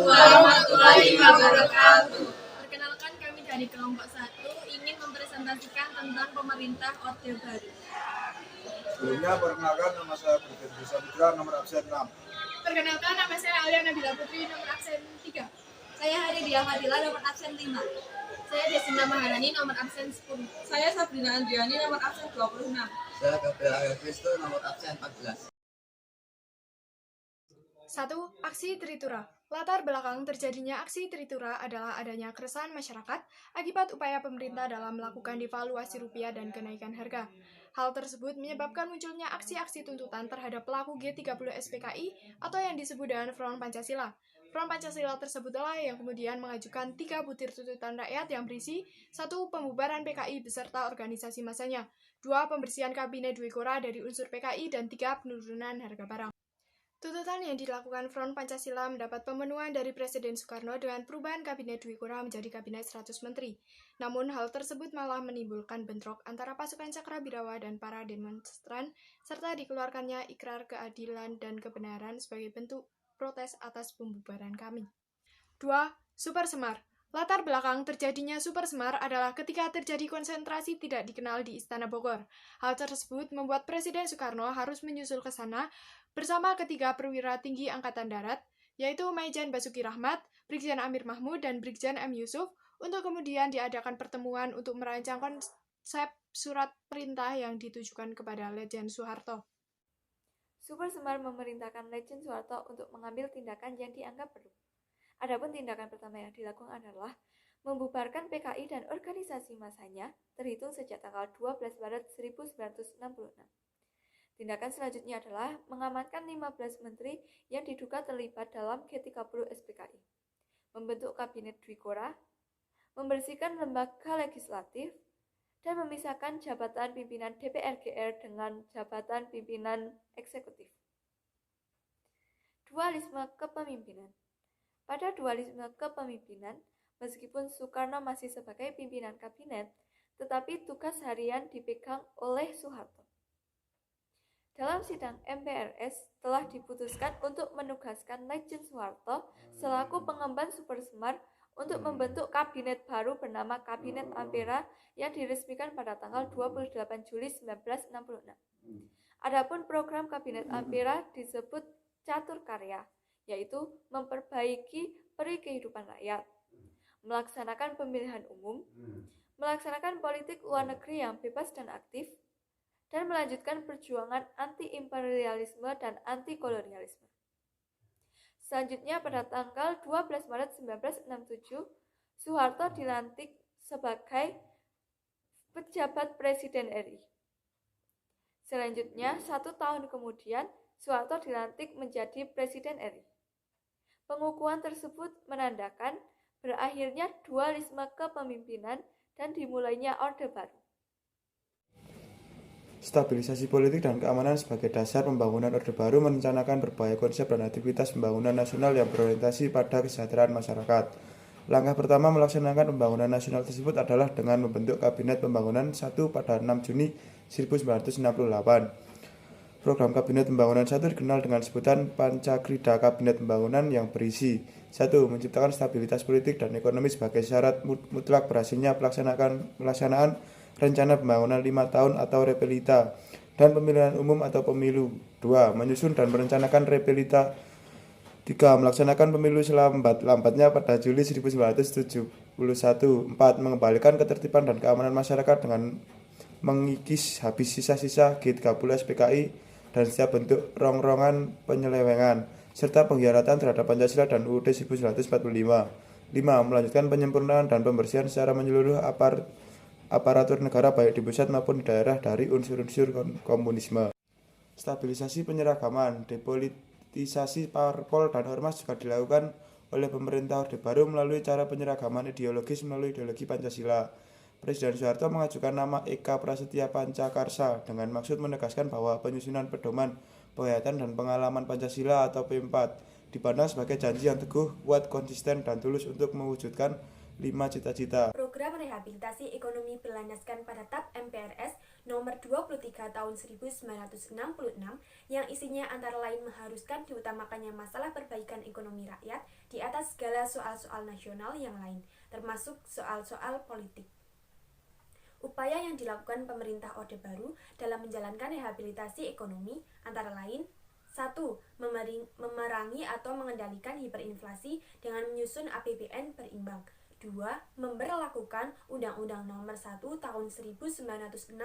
warahmatullahi wabarakatuh. Perkenalkan, kami dari kelompok 1 ingin mempresentasikan tentang pemerintah Orde Baru. Sebelumnya, perkenalkan, nama saya Brigjen Samudra, nomor absen 6. Perkenalkan, nama saya Alia Nabila Putri, nomor absen 3. Saya Haridia Fadila, nomor absen 5. Saya Desina Maharani, nomor absen 10. Saya Sabrina Andriani, nomor absen 26. Saya Gabriel Arya Kristo, nomor absen 14. 1. Aksi Tritura. Latar belakang terjadinya aksi Tritura adalah adanya keresahan masyarakat akibat upaya pemerintah dalam melakukan devaluasi rupiah dan kenaikan harga. Hal tersebut menyebabkan munculnya aksi-aksi tuntutan terhadap pelaku G30 SPKI atau yang disebut dengan Front Pancasila. Front Pancasila tersebutlah yang kemudian mengajukan 3 butir tuntutan rakyat yang berisi 1. Pembubaran PKI beserta organisasi masanya, 2. Pembersihan Kabinet Dwi Kora dari unsur PKI, dan 3. Penurunan harga barang. Tuntutan yang dilakukan Front Pancasila mendapat pemenuhan dari Presiden Soekarno dengan perubahan Kabinet Dwi Kora menjadi Kabinet 100 Menteri. Namun hal tersebut malah menimbulkan bentrok antara pasukan Cakrabirawa dan para demonstran, serta dikeluarkannya Ikrar Keadilan dan Kebenaran sebagai bentuk protes atas pembubaran kami. 2. Super Semar. Latar belakang terjadinya Super Semar adalah ketika terjadi konsentrasi tidak dikenal di Istana Bogor. Hal tersebut membuat Presiden Soekarno harus menyusul ke sana bersama ketiga perwira tinggi Angkatan Darat, yaitu Maijen Basuki Rahmat, Brigjen Amir Mahmud, dan Brigjen M. Yusuf, untuk kemudian diadakan pertemuan untuk merancang konsep surat perintah yang ditujukan kepada Letjen Soeharto. Super Semar memerintahkan Letjen Soeharto untuk mengambil tindakan yang dianggap perlu. Adapun tindakan pertama yang dilakukan adalah membubarkan PKI dan organisasi masanya terhitung sejak tanggal 12 Maret 1966. Tindakan selanjutnya adalah mengamankan 15 menteri yang diduga terlibat dalam G30 SPKI, membentuk Kabinet Dwi Kora, membersihkan lembaga legislatif, dan memisahkan jabatan pimpinan DPR-GR dengan jabatan pimpinan eksekutif. Dualisme kepemimpinan. Pada dualisme kepemimpinan, meskipun Soekarno masih sebagai pimpinan kabinet, tetapi tugas harian dipegang oleh Soeharto. Dalam sidang MPRS telah diputuskan untuk menugaskan Letjen Soeharto selaku pengemban Super Semar untuk membentuk kabinet baru bernama Kabinet Ampera yang diresmikan pada tanggal 28 Juli 1966. Adapun program Kabinet Ampera disebut Catur Karya, yaitu memperbaiki peri kehidupan rakyat, melaksanakan pemilihan umum, melaksanakan politik luar negeri yang bebas dan aktif, dan melanjutkan perjuangan anti-imperialisme dan anti-kolonialisme. Selanjutnya, pada tanggal 12 Maret 1967, Soeharto dilantik sebagai pejabat Presiden RI. Selanjutnya, 1 tahun kemudian, Soeharto dilantik menjadi Presiden RI. Pengukuhan tersebut menandakan berakhirnya dualisme kepemimpinan dan dimulainya Orde Baru. Stabilisasi politik dan keamanan sebagai dasar pembangunan Orde Baru merencanakan berbagai konsep dan aktivitas pembangunan nasional yang berorientasi pada kesejahteraan masyarakat. Langkah pertama melaksanakan pembangunan nasional tersebut adalah dengan membentuk Kabinet Pembangunan 1 pada 6 Juni 1968. Program Kabinet Pembangunan 1 dikenal dengan sebutan Pancakrida Kabinet Pembangunan yang berisi 1. Menciptakan stabilitas politik dan ekonomi sebagai syarat mutlak berhasilnya pelaksanaan rencana pembangunan 5 tahun atau repelita dan pemilihan umum atau pemilu. 2. Menyusun dan merencanakan repelita. 3. Melaksanakan pemilu selambat-lambatnya pada Juli 1971. 4. Mengembalikan ketertiban dan keamanan masyarakat dengan mengikis habis sisa-sisa G30 SPKI dan setiap bentuk rongrongan penyelewengan, serta pengkhianatan terhadap Pancasila dan UUD 1945. 5. Melanjutkan penyempurnaan dan pembersihan secara menyeluruh aparatur negara baik di pusat maupun di daerah dari unsur-unsur komunisme. Stabilisasi penyeragaman, depolitisasi parpol dan ormas juga dilakukan oleh pemerintah Orde Baru melalui cara penyeragaman ideologis melalui ideologi Pancasila. Presiden Soeharto mengajukan nama Eka Prasetya Pancakarsa dengan maksud menegaskan bahwa penyusunan pedoman penghayatan dan pengalaman Pancasila atau P4 dipandang sebagai janji yang teguh, kuat, konsisten, dan tulus untuk mewujudkan 5. Cita-cita. Program rehabilitasi ekonomi berlandaskan pada TAP MPRS nomor 23 tahun 1966 yang isinya antara lain mengharuskan diutamakannya masalah perbaikan ekonomi rakyat di atas segala soal-soal nasional yang lain, termasuk soal-soal politik. Upaya yang dilakukan pemerintah Orde Baru dalam menjalankan rehabilitasi ekonomi antara lain: 1. Memerangi atau mengendalikan hiperinflasi dengan menyusun APBN berimbang. 2. Memberlakukan Undang-Undang Nomor 1 Tahun 1967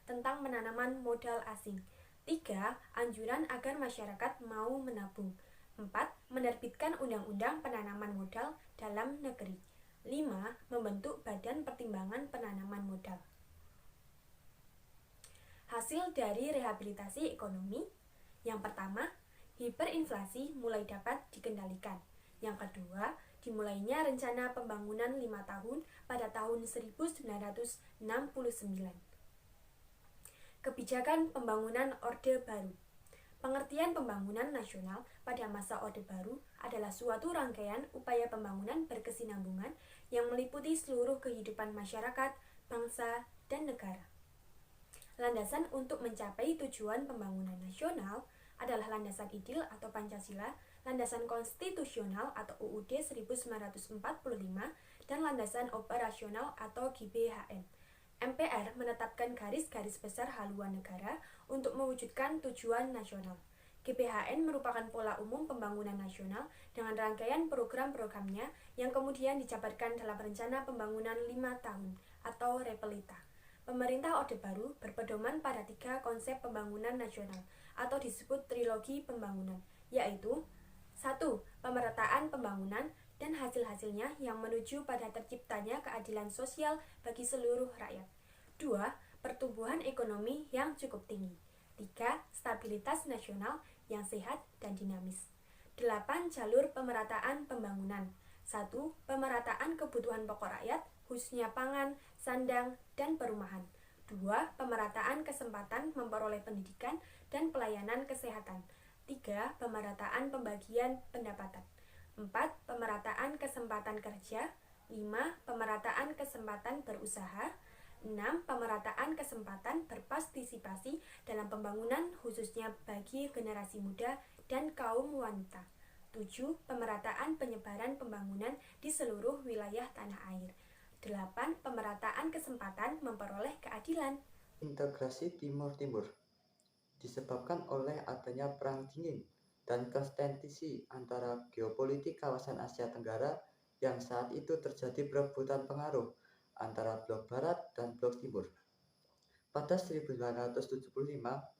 tentang penanaman modal asing. 3. Anjuran agar masyarakat mau menabung. 4. Menerbitkan Undang-Undang Penanaman Modal dalam Negeri. 5. Membentuk Badan Pertimbangan Penanaman Modal. Hasil dari rehabilitasi ekonomi: yang pertama, hiperinflasi mulai dapat dikendalikan. Yang kedua, dimulainya rencana pembangunan 5 tahun pada tahun 1969. Kebijakan pembangunan Orde Baru. Pengertian pembangunan nasional pada masa Orde Baru adalah suatu rangkaian upaya pembangunan berkesinambungan yang meliputi seluruh kehidupan masyarakat, bangsa, dan negara. Landasan untuk mencapai tujuan pembangunan nasional adalah landasan ideal atau Pancasila, landasan konstitusional atau UUD 1945, dan landasan operasional atau GBHN. MPR menetapkan garis-garis besar haluan negara untuk mewujudkan tujuan nasional. GBHN merupakan pola umum pembangunan nasional dengan rangkaian program-programnya yang kemudian dijabarkan dalam Rencana Pembangunan 5 Tahun atau Repelita. Pemerintah Orde Baru berpedoman pada 3 konsep pembangunan nasional atau disebut trilogi pembangunan, yaitu 1. Pemerataan pembangunan dan hasil-hasilnya yang menuju pada terciptanya keadilan sosial bagi seluruh rakyat. 2. Pertumbuhan ekonomi yang cukup tinggi. 3. Stabilitas nasional yang sehat dan dinamis. 8. Jalur pemerataan pembangunan. 1. Pemerataan kebutuhan pokok rakyat, khususnya pangan, sandang, dan perumahan. 2. Pemerataan kesempatan memperoleh pendidikan dan pelayanan kesehatan. 3. Pemerataan pembagian pendapatan. 4. Pemerataan kesempatan kerja. 5. Pemerataan kesempatan berusaha. 6. Pemerataan kesempatan berpartisipasi dalam pembangunan khususnya bagi generasi muda dan kaum wanita. 7. Pemerataan penyebaran pembangunan di seluruh wilayah tanah air. 8. Pemerataan kesempatan memperoleh keadilan. Integrasi Timur-Timur disebabkan oleh adanya perang dingin dan konsentrasi antara geopolitik kawasan Asia Tenggara yang saat itu terjadi perebutan pengaruh antara blok barat dan blok timur. Pada 1975,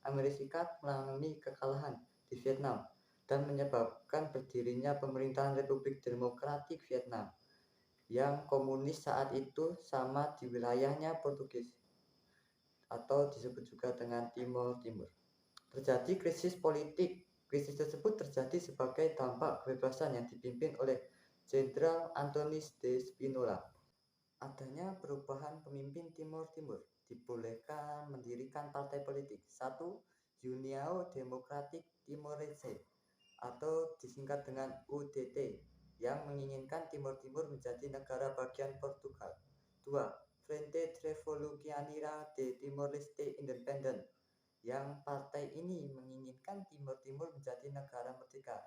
Amerika Serikat mengalami kekalahan di Vietnam dan menyebabkan berdirinya pemerintahan Republik Demokratik Vietnam yang komunis saat itu sama di wilayahnya Portugis atau disebut juga dengan Timur-Timur. Terjadi krisis politik. Krisis tersebut terjadi sebagai dampak kebebasan yang dipimpin oleh Jenderal Antonis de Spinola. Adanya perubahan pemimpin Timur-Timur dibolehkan mendirikan partai politik. 1. União Democratic Timorense atau disingkat dengan UDT yang menginginkan Timur-Timur menjadi negara bagian Portugal. 2. Frente Revolucionaria de Timor-Leste Independent yang partai ini menginginkan Timur-Timur menjadi negara merdeka.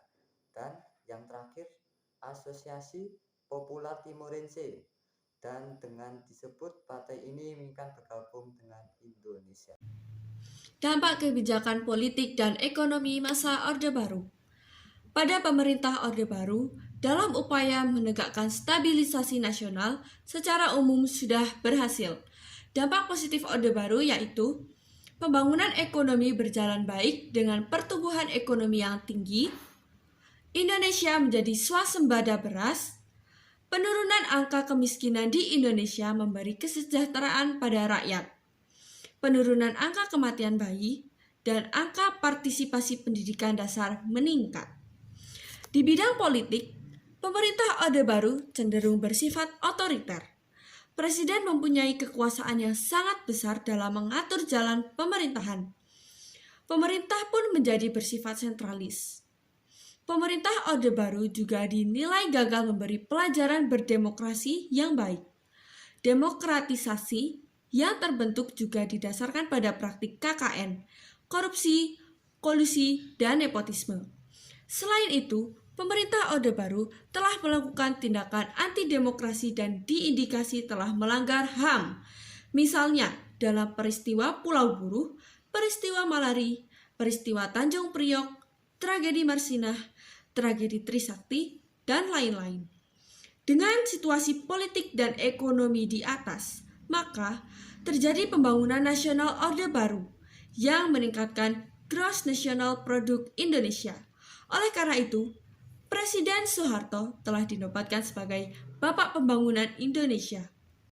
Dan yang terakhir, Asosiasi Popular Timorense, dan dengan disebut partai ini menginginkan bergabung dengan Indonesia. Dampak kebijakan politik dan ekonomi masa Orde Baru. Pada pemerintah Orde Baru, dalam upaya menegakkan stabilisasi nasional secara umum sudah berhasil. Dampak positif Orde Baru yaitu pembangunan ekonomi berjalan baik dengan pertumbuhan ekonomi yang tinggi, Indonesia menjadi swasembada beras, penurunan angka kemiskinan di Indonesia memberi kesejahteraan pada rakyat, penurunan angka kematian bayi, dan angka partisipasi pendidikan dasar meningkat. Di bidang politik, pemerintah Orde Baru cenderung bersifat otoriter. Presiden mempunyai kekuasaan yang sangat besar dalam mengatur jalan pemerintahan. Pemerintah pun menjadi bersifat sentralis. Pemerintah Orde Baru juga dinilai gagal memberi pelajaran berdemokrasi yang baik. Demokratisasi yang terbentuk juga didasarkan pada praktik KKN, korupsi, kolusi, dan nepotisme. Selain itu, pemerintah Orde Baru telah melakukan tindakan anti-demokrasi dan diindikasi telah melanggar HAM. Misalnya, dalam peristiwa Pulau Buruh, peristiwa Malari, peristiwa Tanjung Priok, tragedi Marsinah, tragedi Trisakti, dan lain-lain. Dengan situasi politik dan ekonomi di atas, maka terjadi pembangunan nasional Orde Baru yang meningkatkan Gross National Product Indonesia. Oleh karena itu, Presiden Soeharto telah dinobatkan sebagai Bapak Pembangunan Indonesia.